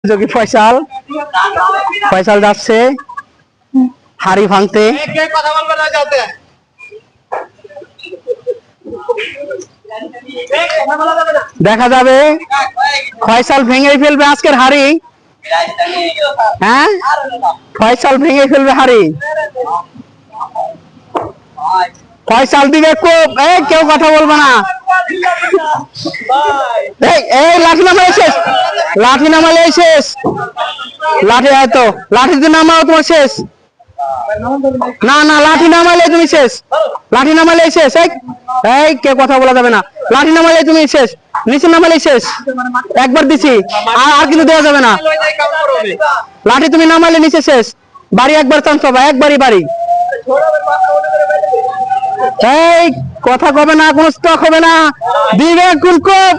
যোগী ফয়সাল ফয়সাল যাচ্ছে হাড়ি ভাঙতে। দেখা যাবে ফয়সাল ভেঙে ফেলবে আজকের হাড়ি। হ্যাঁ, ফয়সাল ভেঙে ফেলবে হাড়ি। ফয়সাল দিবে কোপ। কেউ কথা বলবে না। এই লাঠি নামালে শেষ, লাঠি নামালে শেষ, লাঠি হয়তো লাঠি দিয়ে নামাও তোমার শেষ। না না, লাঠি নামালে তুমি শেষ, লাঠি নামালে শেষ। এই কেউ কথা বলা যাবে না। লাঠি নামালে তুমি শেষ, নিচে নামালে শেষ। একবার দিছি, আর কিন্তু দেওয়া যাবে না। লাঠি তুমি নামালে নিচে শেষ। বাড়ি একবার চান্স পাবা, একবারই বাড়ি। এই কথা কবে না, কোন স্টক হবে না। দিবে কোন কোপ।